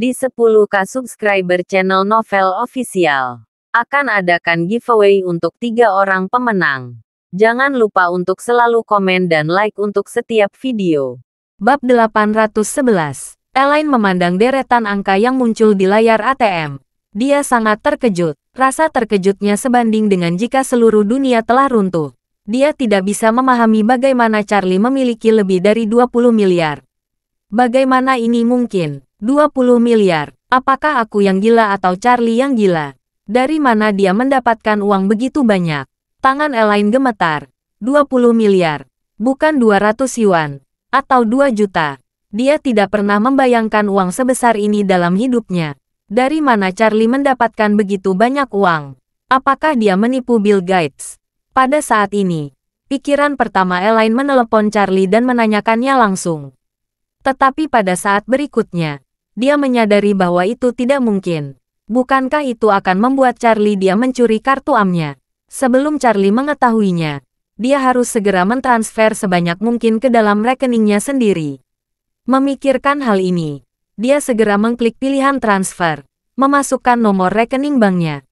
Di 10K subscriber channel Novel Official, akan adakan giveaway untuk 3 orang pemenang. Jangan lupa untuk selalu komen dan like untuk setiap video. Bab 811. Elaine memandang deretan angka yang muncul di layar ATM. Dia sangat terkejut. Rasa terkejutnya sebanding dengan jika seluruh dunia telah runtuh. Dia tidak bisa memahami bagaimana Charlie memiliki lebih dari 20 miliar. Bagaimana ini mungkin? 20 miliar. Apakah aku yang gila atau Charlie yang gila? Dari mana dia mendapatkan uang begitu banyak? Tangan Elaine gemetar. 20 miliar. Bukan 200 yuan. Atau 2 juta. Dia tidak pernah membayangkan uang sebesar ini dalam hidupnya. Dari mana Charlie mendapatkan begitu banyak uang? Apakah dia menipu Bill Gates? Pada saat ini, pikiran pertama Elaine menelepon Charlie dan menanyakannya langsung. Tetapi pada saat berikutnya, dia menyadari bahwa itu tidak mungkin. Bukankah itu akan membuat Charlie dia mencuri kartu AM-nya? Sebelum Charlie mengetahuinya, dia harus segera mentransfer sebanyak mungkin ke dalam rekeningnya sendiri. Memikirkan hal ini, dia segera mengklik pilihan transfer, memasukkan nomor rekening banknya.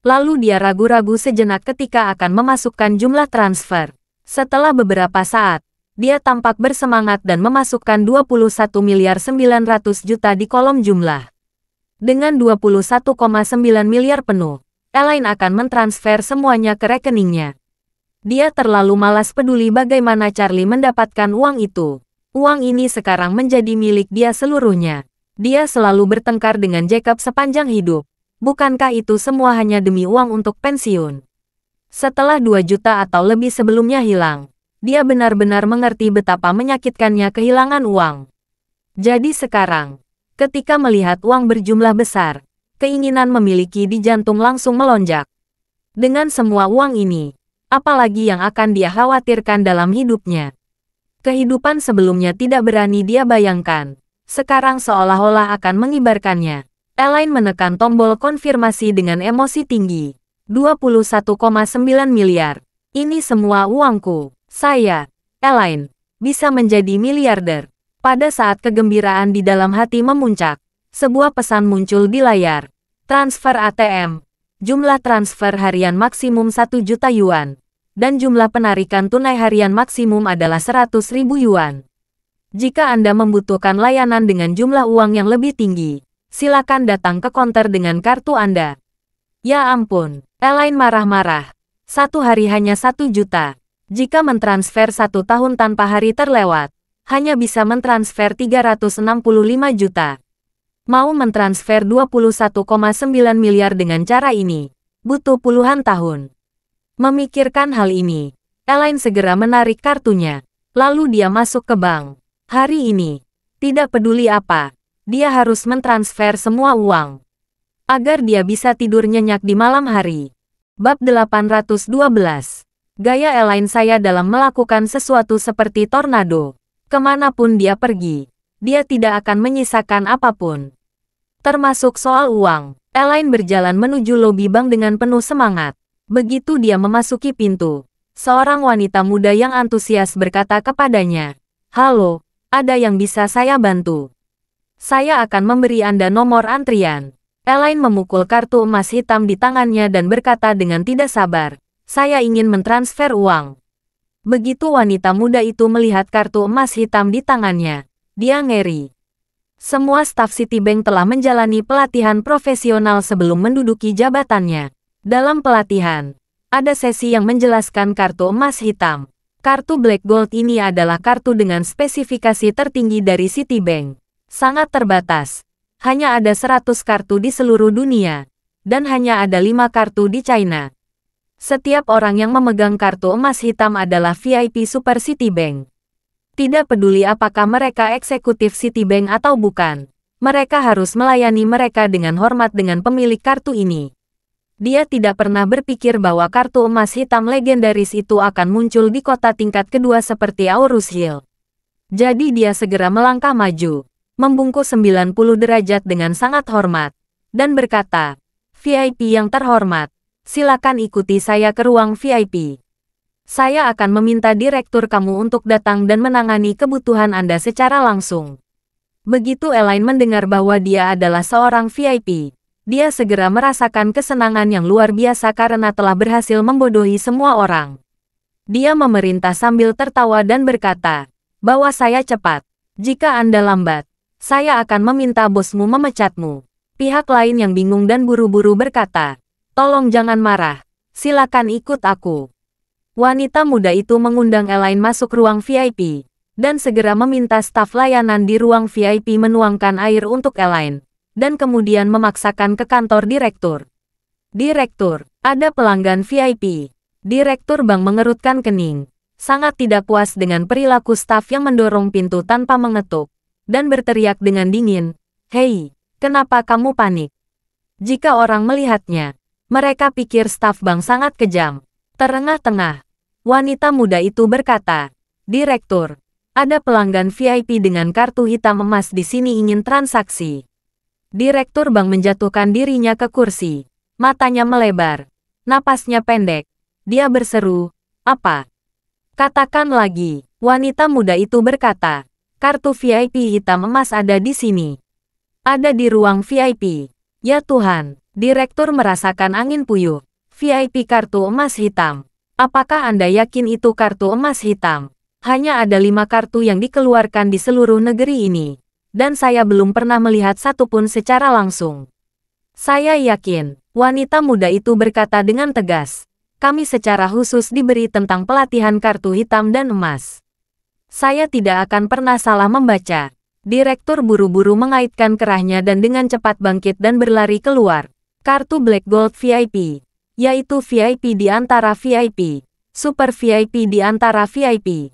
Lalu dia ragu-ragu sejenak ketika akan memasukkan jumlah transfer. Setelah beberapa saat, dia tampak bersemangat dan memasukkan 21 miliar 900 juta di kolom jumlah. Dengan 21,9 miliar penuh, Elaine akan mentransfer semuanya ke rekeningnya. Dia terlalu malas peduli bagaimana Charlie mendapatkan uang itu. Uang ini sekarang menjadi milik dia seluruhnya. Dia selalu bertengkar dengan Jacob sepanjang hidup. Bukankah itu semua hanya demi uang untuk pensiun? Setelah 2 juta atau lebih sebelumnya hilang, dia benar-benar mengerti betapa menyakitkannya kehilangan uang. Jadi sekarang, ketika melihat uang berjumlah besar, keinginan memiliki di jantung langsung melonjak. Dengan semua uang ini, apalagi yang akan dia khawatirkan dalam hidupnya? Kehidupan sebelumnya tidak berani dia bayangkan. Sekarang seolah-olah akan mengibarkannya. Elaine menekan tombol konfirmasi dengan emosi tinggi. 21,9 miliar. Ini semua uangku. Saya, Elaine, bisa menjadi miliarder. Pada saat kegembiraan di dalam hati memuncak, sebuah pesan muncul di layar. Transfer ATM. Jumlah transfer harian maksimum 1 juta yuan. Dan jumlah penarikan tunai harian maksimum adalah 100.000 yuan. Jika Anda membutuhkan layanan dengan jumlah uang yang lebih tinggi, silakan datang ke konter dengan kartu Anda. Ya ampun, Elaine marah-marah. 1 hari hanya 1 juta. Jika mentransfer 1 tahun tanpa hari terlewat, hanya bisa mentransfer 365 juta. Mau mentransfer 21,9 miliar dengan cara ini, butuh puluhan tahun. Memikirkan hal ini, Elaine segera menarik kartunya. Lalu dia masuk ke bank. Hari ini, tidak peduli apa, dia harus mentransfer semua uang. Agar dia bisa tidur nyenyak di malam hari. Bab 812. Gaya Elaine saya dalam melakukan sesuatu seperti tornado. Kemanapun dia pergi, dia tidak akan menyisakan apapun. Termasuk soal uang. Elaine berjalan menuju lobi bank dengan penuh semangat. Begitu dia memasuki pintu, seorang wanita muda yang antusias berkata kepadanya, "Halo, ada yang bisa saya bantu? Saya akan memberi Anda nomor antrian." Elaine memukul kartu emas hitam di tangannya dan berkata dengan tidak sabar, "Saya ingin mentransfer uang." Begitu wanita muda itu melihat kartu emas hitam di tangannya, dia ngeri. Semua staf Citibank telah menjalani pelatihan profesional sebelum menduduki jabatannya. Dalam pelatihan, ada sesi yang menjelaskan kartu emas hitam. Kartu Black Gold ini adalah kartu dengan spesifikasi tertinggi dari Citibank. Sangat terbatas. Hanya ada 100 kartu di seluruh dunia. Dan hanya ada 5 kartu di China. Setiap orang yang memegang kartu emas hitam adalah VIP Super Citibank. Tidak peduli apakah mereka eksekutif Citibank atau bukan. Mereka harus melayani mereka dengan hormat dengan pemilik kartu ini. Dia tidak pernah berpikir bahwa kartu emas hitam legendaris itu akan muncul di kota tingkat kedua seperti Aurus Hill. Jadi dia segera melangkah maju, membungkuk 90 derajat dengan sangat hormat, dan berkata, "VIP yang terhormat, silakan ikuti saya ke ruang VIP. Saya akan meminta direktur kamu untuk datang dan menangani kebutuhan Anda secara langsung." Begitu Elaine mendengar bahwa dia adalah seorang VIP, dia segera merasakan kesenangan yang luar biasa karena telah berhasil membodohi semua orang. Dia memerintah sambil tertawa dan berkata, "Bawa saya cepat. Jika Anda lambat, saya akan meminta bosmu memecatmu." Pihak lain yang bingung dan buru-buru berkata, "Tolong jangan marah. Silakan ikut aku." Wanita muda itu mengundang Elaine masuk ruang VIP, dan segera meminta staf layanan di ruang VIP menuangkan air untuk Elaine, dan kemudian memaksakan ke kantor direktur. "Direktur, ada pelanggan VIP." Direktur bank mengerutkan kening, sangat tidak puas dengan perilaku staf yang mendorong pintu tanpa mengetuk, dan berteriak dengan dingin, "Hei, kenapa kamu panik?" Jika orang melihatnya, mereka pikir staf bank sangat kejam. Terengah-tengah, wanita muda itu berkata, "Direktur, ada pelanggan VIP dengan kartu hitam emas di sini ingin transaksi." Direktur bank menjatuhkan dirinya ke kursi. Matanya melebar. Napasnya pendek. Dia berseru, "Apa? Katakan lagi." Wanita muda itu berkata, "Kartu VIP hitam emas ada di sini. Ada di ruang VIP." Ya Tuhan, direktur merasakan angin puyuh. VIP kartu emas hitam. Apakah Anda yakin itu kartu emas hitam? Hanya ada 5 kartu yang dikeluarkan di seluruh negeri ini. Dan saya belum pernah melihat satupun secara langsung. Saya yakin, wanita muda itu berkata dengan tegas. Kami secara khusus diberi tentang pelatihan kartu hitam dan emas. Saya tidak akan pernah salah membaca. Direktur buru-buru mengaitkan kerahnya dan dengan cepat bangkit dan berlari keluar. Kartu Black Gold VIP, yaitu VIP di antara VIP, Super VIP di antara VIP.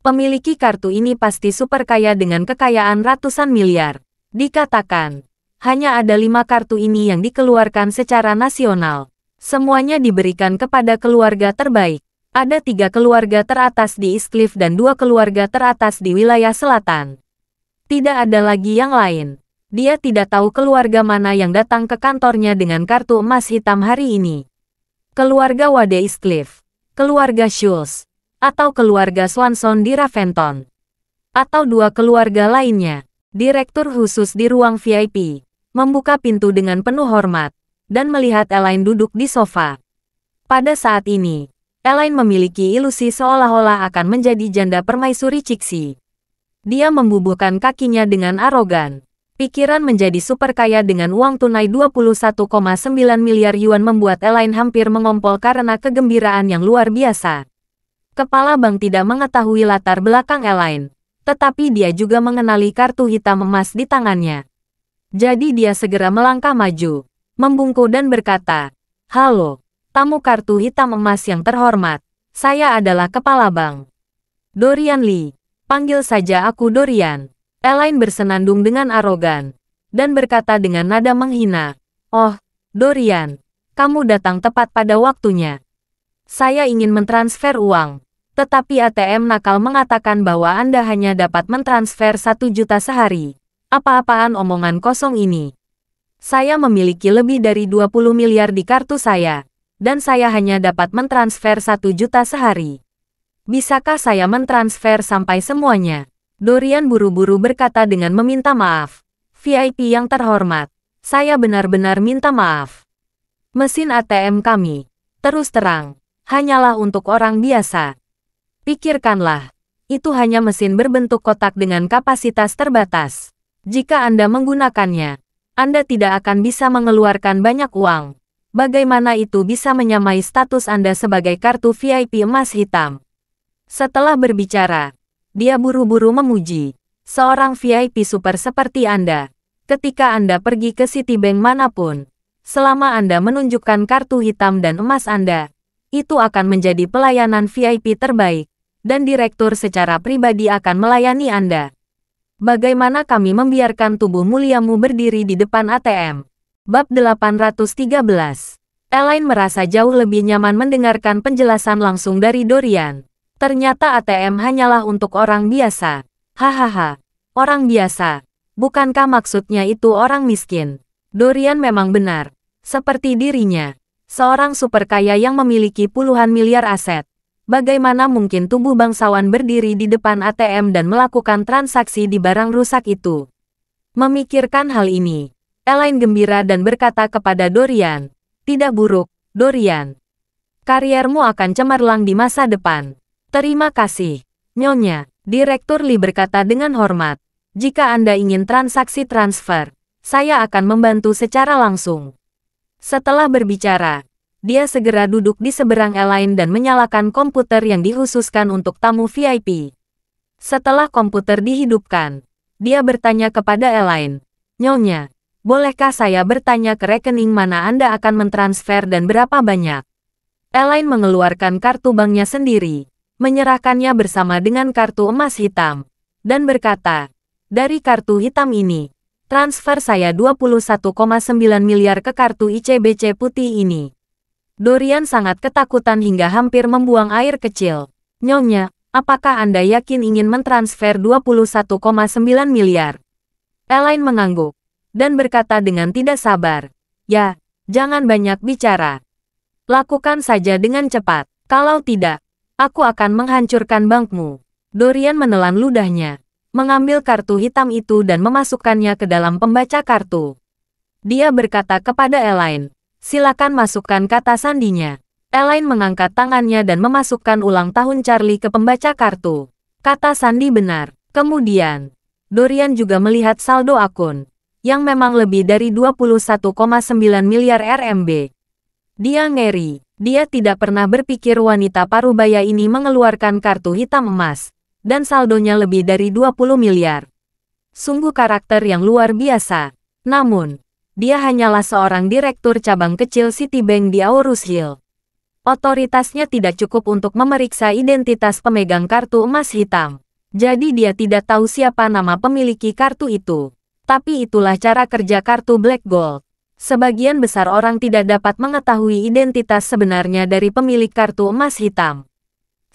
Pemiliki kartu ini pasti super kaya dengan kekayaan ratusan miliar. Dikatakan, hanya ada 5 kartu ini yang dikeluarkan secara nasional. Semuanya diberikan kepada keluarga terbaik. Ada 3 keluarga teratas di East Cliff dan 2 keluarga teratas di wilayah selatan. Tidak ada lagi yang lain. Dia tidak tahu keluarga mana yang datang ke kantornya dengan kartu emas hitam hari ini. Keluarga Wade East Cliff, keluarga Schultz, atau keluarga Swanson di Raventon, atau 2 keluarga lainnya. Direktur khusus di ruang VIP membuka pintu dengan penuh hormat dan melihat Elaine duduk di sofa. Pada saat ini, Elaine memiliki ilusi seolah-olah akan menjadi janda permaisuri Cixi. Dia membubuhkan kakinya dengan arogan. Pikiran menjadi super kaya dengan uang tunai 21,9 miliar yuan membuat Elaine hampir mengompol karena kegembiraan yang luar biasa. Kepala bank tidak mengetahui latar belakang Elaine, tetapi dia juga mengenali kartu hitam emas di tangannya. Jadi dia segera melangkah maju, membungkuk dan berkata, "Halo, tamu kartu hitam emas yang terhormat, saya adalah kepala bank. Dorian Lee, panggil saja aku Dorian." Elaine bersenandung dengan arogan, dan berkata dengan nada menghina, "Oh, Dorian, kamu datang tepat pada waktunya. Saya ingin mentransfer uang. Tetapi ATM nakal mengatakan bahwa Anda hanya dapat mentransfer 1 juta sehari. Apa-apaan omongan kosong ini? Saya memiliki lebih dari 20 miliar di kartu saya, dan saya hanya dapat mentransfer 1 juta sehari. Bisakah saya mentransfer sampai semuanya?" Dorian buru-buru berkata dengan meminta maaf. "VIP yang terhormat, saya benar-benar minta maaf. Mesin ATM kami, terus terang, hanyalah untuk orang biasa. Pikirkanlah, itu hanya mesin berbentuk kotak dengan kapasitas terbatas. Jika Anda menggunakannya, Anda tidak akan bisa mengeluarkan banyak uang. Bagaimana itu bisa menyamai status Anda sebagai kartu VIP emas hitam?" Setelah berbicara, dia buru-buru memuji, "Seorang VIP super seperti Anda, ketika Anda pergi ke Citibank manapun, selama Anda menunjukkan kartu hitam dan emas Anda, itu akan menjadi pelayanan VIP terbaik, dan direktur secara pribadi akan melayani Anda. Bagaimana kami membiarkan tubuh muliamu berdiri di depan ATM?" Bab 813. Elaine merasa jauh lebih nyaman mendengarkan penjelasan langsung dari Dorian. Ternyata ATM hanyalah untuk orang biasa. Hahaha, orang biasa. Bukankah maksudnya itu orang miskin? Dorian memang benar. Seperti dirinya, seorang super kaya yang memiliki puluhan miliar aset. Bagaimana mungkin tubuh bangsawan berdiri di depan ATM dan melakukan transaksi di barang rusak itu? Memikirkan hal ini, Elaine gembira dan berkata kepada Dorian, "Tidak buruk, Dorian. Kariermu akan cemerlang di masa depan." "Terima kasih, Nyonya." Direktur Lee berkata dengan hormat. "Jika Anda ingin transaksi transfer, saya akan membantu secara langsung." Setelah berbicara, dia segera duduk di seberang Elaine dan menyalakan komputer yang dikhususkan untuk tamu VIP. Setelah komputer dihidupkan, dia bertanya kepada Elaine, "Nyonya, bolehkah saya bertanya ke rekening mana Anda akan mentransfer dan berapa banyak?" Elaine mengeluarkan kartu banknya sendiri, menyerahkannya bersama dengan kartu emas hitam, dan berkata, "Dari kartu hitam ini, transfer saya 21,9 miliar ke kartu ICBC putih ini." Dorian sangat ketakutan hingga hampir membuang air kecil. "Nyonya, apakah Anda yakin ingin mentransfer 21,9 miliar? Elaine mengangguk, dan berkata dengan tidak sabar, "Ya, jangan banyak bicara. Lakukan saja dengan cepat. Kalau tidak, aku akan menghancurkan bankmu." Dorian menelan ludahnya, mengambil kartu hitam itu dan memasukkannya ke dalam pembaca kartu. Dia berkata kepada Elaine, "Silakan masukkan kata sandinya." Elaine mengangkat tangannya dan memasukkan ulang tahun Charlie ke pembaca kartu. Kata sandi benar. Kemudian, Dorian juga melihat saldo akun, yang memang lebih dari 21,9 miliar RMB. Dia ngeri. Dia tidak pernah berpikir wanita parubaya ini mengeluarkan kartu hitam emas, dan saldonya lebih dari 20 miliar. Sungguh karakter yang luar biasa. Namun, dia hanyalah seorang direktur cabang kecil Citibank di Aurus Hill. Otoritasnya tidak cukup untuk memeriksa identitas pemegang kartu emas hitam. Jadi dia tidak tahu siapa nama pemilik kartu itu. Tapi itulah cara kerja kartu Black Gold. Sebagian besar orang tidak dapat mengetahui identitas sebenarnya dari pemilik kartu emas hitam.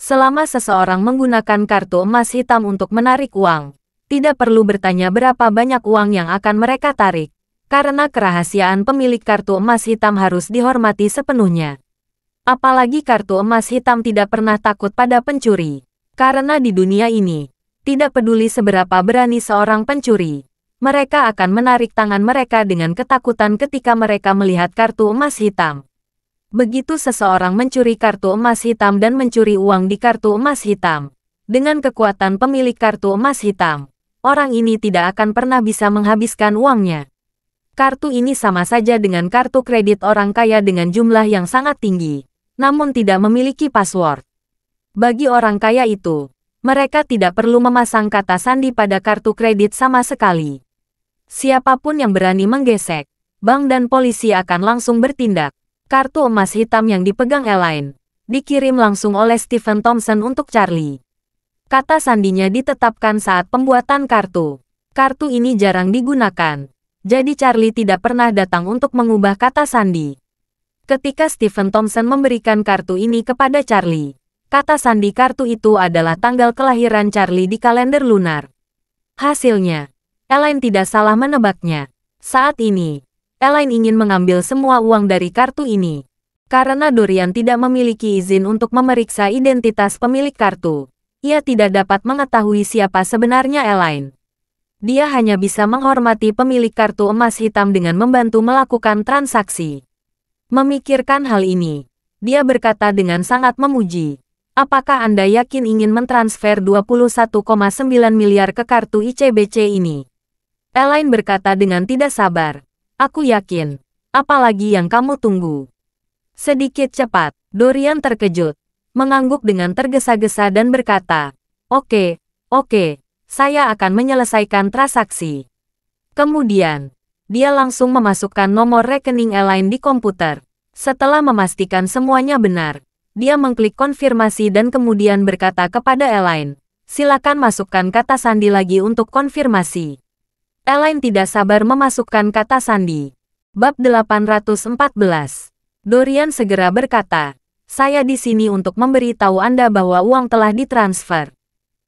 Selama seseorang menggunakan kartu emas hitam untuk menarik uang, tidak perlu bertanya berapa banyak uang yang akan mereka tarik, karena kerahasiaan pemilik kartu emas hitam harus dihormati sepenuhnya. Apalagi kartu emas hitam tidak pernah takut pada pencuri. Karena di dunia ini, tidak peduli seberapa berani seorang pencuri, mereka akan menarik tangan mereka dengan ketakutan ketika mereka melihat kartu emas hitam. Begitu seseorang mencuri kartu emas hitam dan mencuri uang di kartu emas hitam, dengan kekuatan pemilik kartu emas hitam, orang ini tidak akan pernah bisa menghabiskan uangnya. Kartu ini sama saja dengan kartu kredit orang kaya dengan jumlah yang sangat tinggi, namun tidak memiliki password. Bagi orang kaya itu, mereka tidak perlu memasang kata sandi pada kartu kredit sama sekali. Siapapun yang berani menggesek, bank dan polisi akan langsung bertindak. Kartu emas hitam yang dipegang Elaine dikirim langsung oleh Stephen Thompson untuk Charlie. Kata sandinya ditetapkan saat pembuatan kartu. Kartu ini jarang digunakan, jadi Charlie tidak pernah datang untuk mengubah kata sandi. Ketika Stephen Thompson memberikan kartu ini kepada Charlie, kata sandi kartu itu adalah tanggal kelahiran Charlie di kalender lunar. Hasilnya, Elaine tidak salah menebaknya. Saat ini, Elaine ingin mengambil semua uang dari kartu ini. Karena Dorian tidak memiliki izin untuk memeriksa identitas pemilik kartu, ia tidak dapat mengetahui siapa sebenarnya Elaine. Dia hanya bisa menghormati pemilik kartu emas hitam dengan membantu melakukan transaksi. Memikirkan hal ini, dia berkata dengan sangat memuji, "Apakah Anda yakin ingin mentransfer 21,9 miliar ke kartu ICBC ini?" Elaine berkata dengan tidak sabar, "Aku yakin. Apalagi yang kamu tunggu?" Sedikit cepat, Dorian terkejut, mengangguk dengan tergesa-gesa dan berkata, Oke, saya akan menyelesaikan transaksi." Kemudian, dia langsung memasukkan nomor rekening Elaine di komputer. Setelah memastikan semuanya benar, dia mengklik konfirmasi dan kemudian berkata kepada Elaine, "Silakan masukkan kata sandi lagi untuk konfirmasi." Elaine tidak sabar memasukkan kata sandi. Bab 814. Dorian segera berkata, "Saya di sini untuk memberitahu Anda bahwa uang telah ditransfer."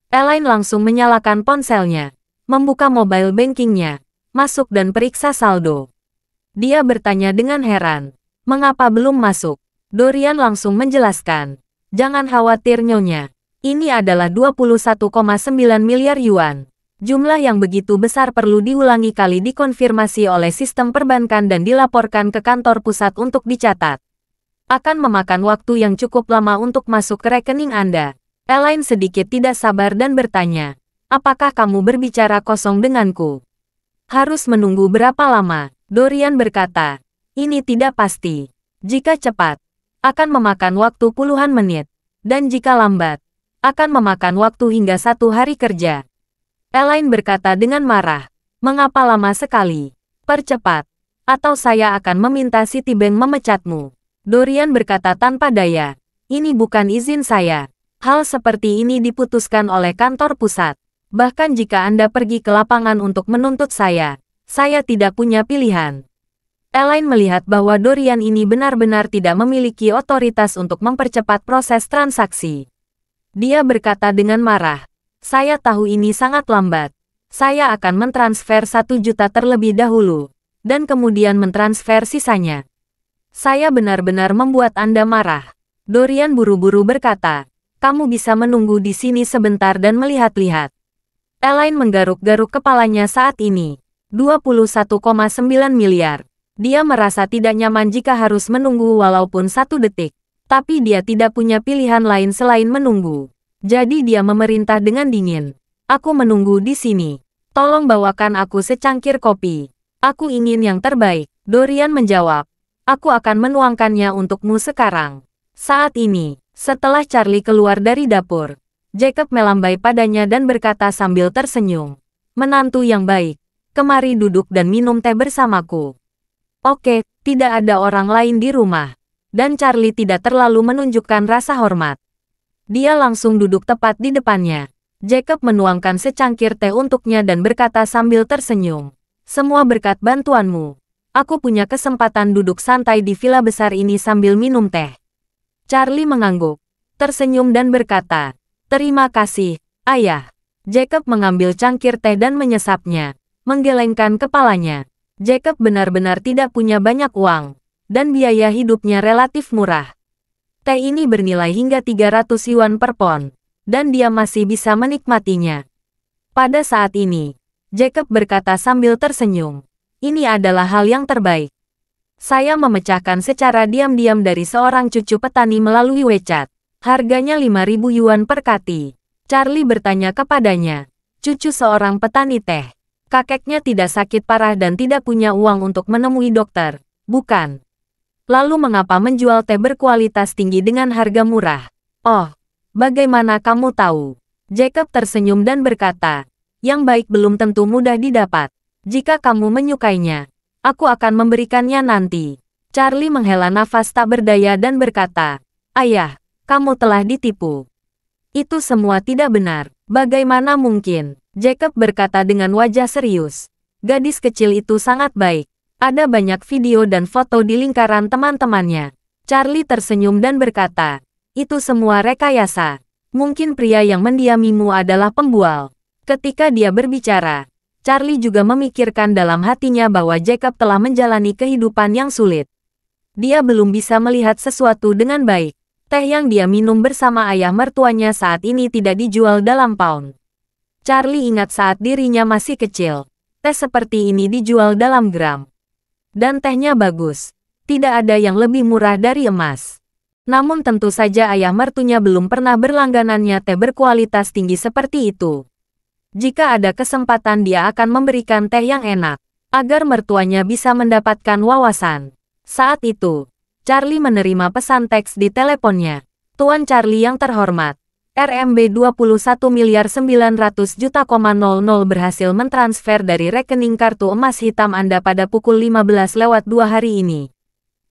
Elaine langsung menyalakan ponselnya, membuka mobile bankingnya, masuk dan periksa saldo. Dia bertanya dengan heran, "Mengapa belum masuk?" Dorian langsung menjelaskan, "Jangan khawatir Nyonya, ini adalah 21,9 miliar yuan. Jumlah yang begitu besar perlu diulangi kali dikonfirmasi oleh sistem perbankan dan dilaporkan ke kantor pusat untuk dicatat. Akan memakan waktu yang cukup lama untuk masuk ke rekening Anda. Elaine sedikit tidak sabar dan bertanya, apakah kamu berbicara kosong denganku? Harus menunggu berapa lama? Dorian berkata, ini tidak pasti. Jika cepat, akan memakan waktu puluhan menit. Dan jika lambat, akan memakan waktu hingga 1 hari kerja. Elaine berkata dengan marah, mengapa lama sekali? Percepat, atau saya akan meminta Citibank memecatmu. Dorian berkata tanpa daya, ini bukan izin saya. Hal seperti ini diputuskan oleh kantor pusat. Bahkan jika Anda pergi ke lapangan untuk menuntut saya tidak punya pilihan. Elaine melihat bahwa Dorian ini benar-benar tidak memiliki otoritas untuk mempercepat proses transaksi. Dia berkata dengan marah, saya tahu ini sangat lambat. Saya akan mentransfer 1 juta terlebih dahulu, dan kemudian mentransfer sisanya. Saya benar-benar membuat Anda marah. Dorian buru-buru berkata, kamu bisa menunggu di sini sebentar dan melihat-lihat. Elaine menggaruk-garuk kepalanya saat ini. 21,9 miliar. Dia merasa tidak nyaman jika harus menunggu walaupun 1 detik. Tapi dia tidak punya pilihan lain selain menunggu. Jadi dia memerintah dengan dingin. Aku menunggu di sini. Tolong bawakan aku secangkir kopi. Aku ingin yang terbaik. Dorian menjawab. Aku akan menuangkannya untukmu sekarang. Saat ini, setelah Charlie keluar dari dapur, Jacob melambai padanya dan berkata sambil tersenyum. Menantu yang baik, kemari duduk dan minum teh bersamaku. Oke, tidak ada orang lain di rumah. Dan Charlie tidak terlalu menunjukkan rasa hormat. Dia langsung duduk tepat di depannya. Jacob menuangkan secangkir teh untuknya dan berkata sambil tersenyum. Semua berkat bantuanmu. Aku punya kesempatan duduk santai di villa besar ini sambil minum teh. Charlie mengangguk, tersenyum dan berkata, terima kasih, ayah. Jacob mengambil cangkir teh dan menyesapnya, menggelengkan kepalanya. Jacob benar-benar tidak punya banyak uang, dan biaya hidupnya relatif murah. Teh ini bernilai hingga 300 yuan per pon, dan dia masih bisa menikmatinya. Pada saat ini, Jacob berkata sambil tersenyum, ini adalah hal yang terbaik. Saya memecahkan secara diam-diam dari seorang cucu petani melalui WeChat. Harganya 5.000 yuan per kati. Charlie bertanya kepadanya, cucu seorang petani teh. Kakeknya tidak sakit parah dan tidak punya uang untuk menemui dokter, bukan? Lalu mengapa menjual teh berkualitas tinggi dengan harga murah? Oh, bagaimana kamu tahu? Jacob tersenyum dan berkata, yang baik belum tentu mudah didapat. Jika kamu menyukainya, aku akan memberikannya nanti. Charlie menghela nafas tak berdaya dan berkata, ayah, kamu telah ditipu. Itu semua tidak benar. Bagaimana mungkin? Jacob berkata dengan wajah serius. Gadis kecil itu sangat baik. Ada banyak video dan foto di lingkaran teman-temannya. Charlie tersenyum dan berkata, itu semua rekayasa. Mungkin pria yang mendiamimu adalah pembual. Ketika dia berbicara, Charlie juga memikirkan dalam hatinya bahwa Jacob telah menjalani kehidupan yang sulit. Dia belum bisa melihat sesuatu dengan baik. Teh yang dia minum bersama ayah mertuanya saat ini tidak dijual dalam pound. Charlie ingat saat dirinya masih kecil, teh seperti ini dijual dalam gram. Dan tehnya bagus. Tidak ada yang lebih murah dari emas. Namun tentu saja ayah mertunya belum pernah berlangganannya teh berkualitas tinggi seperti itu. Jika ada kesempatan dia akan memberikan teh yang enak, agar mertuanya bisa mendapatkan wawasan. Saat itu, Charlie menerima pesan teks di teleponnya. Tuan Charlie yang terhormat. RMB 21.900.000.00 berhasil mentransfer dari rekening kartu emas hitam Anda pada pukul 15:02 hari ini.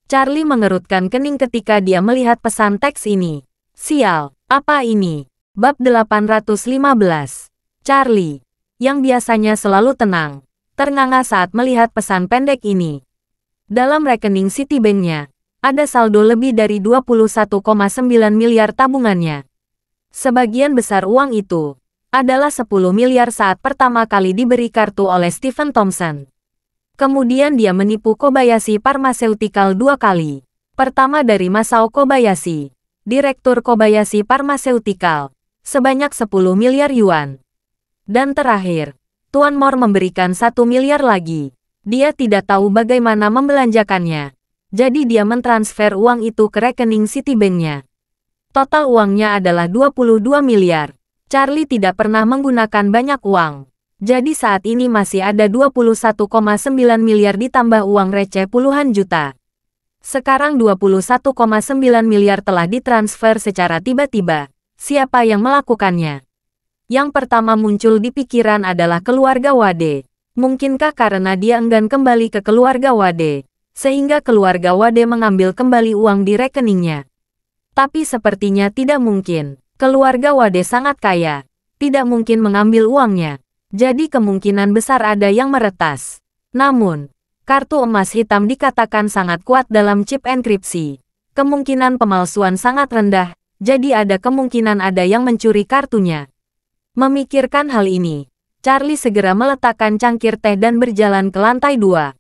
Charlie mengerutkan kening ketika dia melihat pesan teks ini. Sial, apa ini? Bab 815. Charlie, yang biasanya selalu tenang, ternganga saat melihat pesan pendek ini. Dalam rekening Citibank-nya, ada saldo lebih dari 21,9 miliar tabungannya. Sebagian besar uang itu adalah 10 miliar saat pertama kali diberi kartu oleh Stephen Thompson. Kemudian dia menipu Kobayashi Pharmaceutical 2 kali. Pertama dari Masao Kobayashi, Direktur Kobayashi Pharmaceutical, sebanyak 10 miliar yuan. Dan terakhir, Tuan Mor memberikan 1 miliar lagi. Dia tidak tahu bagaimana membelanjakannya. Jadi dia mentransfer uang itu ke rekening Citibank-nya. Total uangnya adalah 22 miliar. Charlie tidak pernah menggunakan banyak uang. Jadi saat ini masih ada 21,9 miliar ditambah uang receh puluhan juta. Sekarang 21,9 miliar telah ditransfer secara tiba-tiba. Siapa yang melakukannya? Yang pertama muncul di pikiran adalah keluarga Wade. Mungkinkah karena dia enggan kembali ke keluarga Wade, sehingga keluarga Wade mengambil kembali uang di rekeningnya? Tapi sepertinya tidak mungkin. Keluarga Wade sangat kaya. Tidak mungkin mengambil uangnya. Jadi kemungkinan besar ada yang meretas. Namun, kartu emas hitam dikatakan sangat kuat dalam chip enkripsi. Kemungkinan pemalsuan sangat rendah, jadi ada kemungkinan ada yang mencuri kartunya. Memikirkan hal ini, Charlie segera meletakkan cangkir teh dan berjalan ke lantai 2.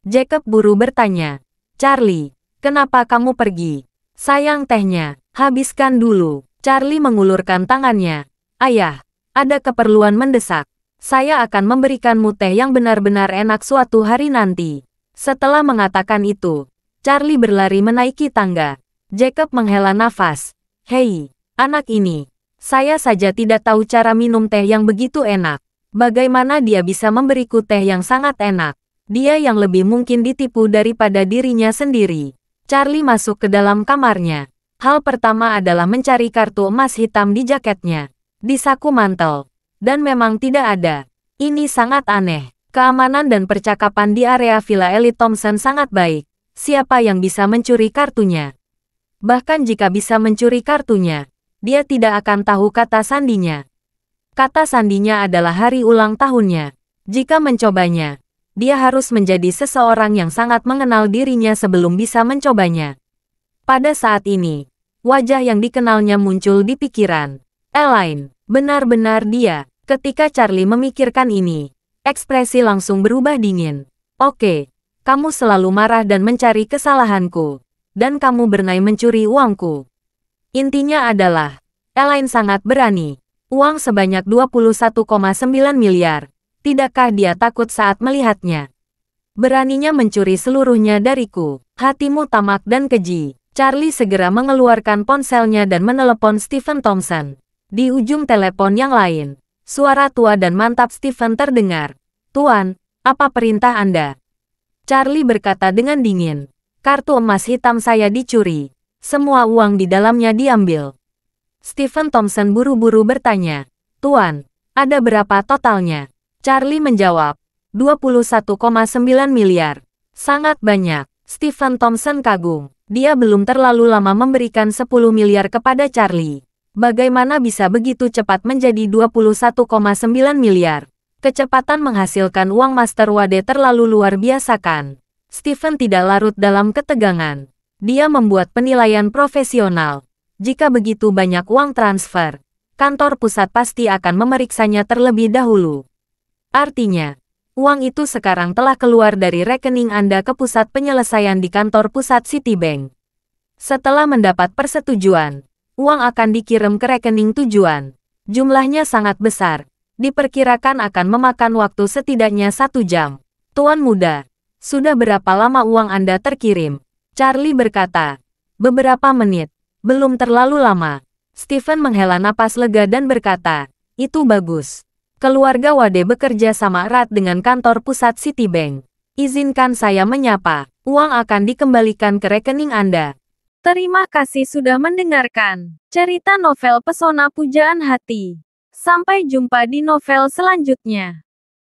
Jacob buru bertanya, "Charlie, kenapa kamu pergi?" "Sayang tehnya, habiskan dulu." Charlie mengulurkan tangannya. "Ayah, ada keperluan mendesak. Saya akan memberikanmu teh yang benar-benar enak suatu hari nanti." Setelah mengatakan itu, Charlie berlari menaiki tangga. Jacob menghela nafas. "Hei, anak ini. Saya saja tidak tahu cara minum teh yang begitu enak. Bagaimana dia bisa memberiku teh yang sangat enak? Dia yang lebih mungkin ditipu daripada dirinya sendiri." Charlie masuk ke dalam kamarnya. Hal pertama adalah mencari kartu emas hitam di jaketnya, di saku mantel. Dan memang tidak ada. Ini sangat aneh. Keamanan dan percakapan di area Villa Elite Thompson sangat baik. Siapa yang bisa mencuri kartunya? Bahkan jika bisa mencuri kartunya, dia tidak akan tahu kata sandinya. Kata sandinya adalah hari ulang tahunnya. Jika mencobanya, dia harus menjadi seseorang yang sangat mengenal dirinya sebelum bisa mencobanya. Pada saat ini, wajah yang dikenalnya muncul di pikiran. Elaine, benar-benar dia. Ketika Charlie memikirkan ini, ekspresi langsung berubah dingin. "Oke, kamu selalu marah dan mencari kesalahanku. Dan kamu bernai mencuri uangku." Intinya adalah, Elaine sangat berani. Uang sebanyak 21,9 miliar. Tidakkah dia takut saat melihatnya? "Beraninya mencuri seluruhnya dariku. Hatimu tamak dan keji." Charlie segera mengeluarkan ponselnya dan menelepon Stephen Thompson. Di ujung telepon yang lain, suara tua dan mantap Stephen terdengar. "Tuan, apa perintah Anda?" Charlie berkata dengan dingin. "Kartu emas hitam saya dicuri. Semua uang di dalamnya diambil." Stephen Thompson buru-buru bertanya, "Tuan, ada berapa totalnya?" Charlie menjawab, 21,9 miliar. Sangat banyak. Stephen Thompson kagum. Dia belum terlalu lama memberikan 10 miliar kepada Charlie. Bagaimana bisa begitu cepat menjadi 21,9 miliar? Kecepatan menghasilkan uang Master Wade terlalu luar biasa kan? Stephen tidak larut dalam ketegangan. Dia membuat penilaian profesional. Jika begitu banyak uang transfer, kantor pusat pasti akan memeriksanya terlebih dahulu. Artinya, uang itu sekarang telah keluar dari rekening Anda ke pusat penyelesaian di kantor pusat Citibank. Setelah mendapat persetujuan, uang akan dikirim ke rekening tujuan. Jumlahnya sangat besar. Diperkirakan akan memakan waktu setidaknya 1 jam. "Tuan muda, sudah berapa lama uang Anda terkirim?" Charlie berkata. "Beberapa menit. Belum terlalu lama." Stephen menghela napas lega dan berkata, "Itu bagus. Keluarga Wade bekerja sama erat dengan kantor pusat Citibank. Izinkan saya menyapa. Uang akan dikembalikan ke rekening Anda." Terima kasih sudah mendengarkan cerita novel Pesona Pujaan Hati. Sampai jumpa di novel selanjutnya.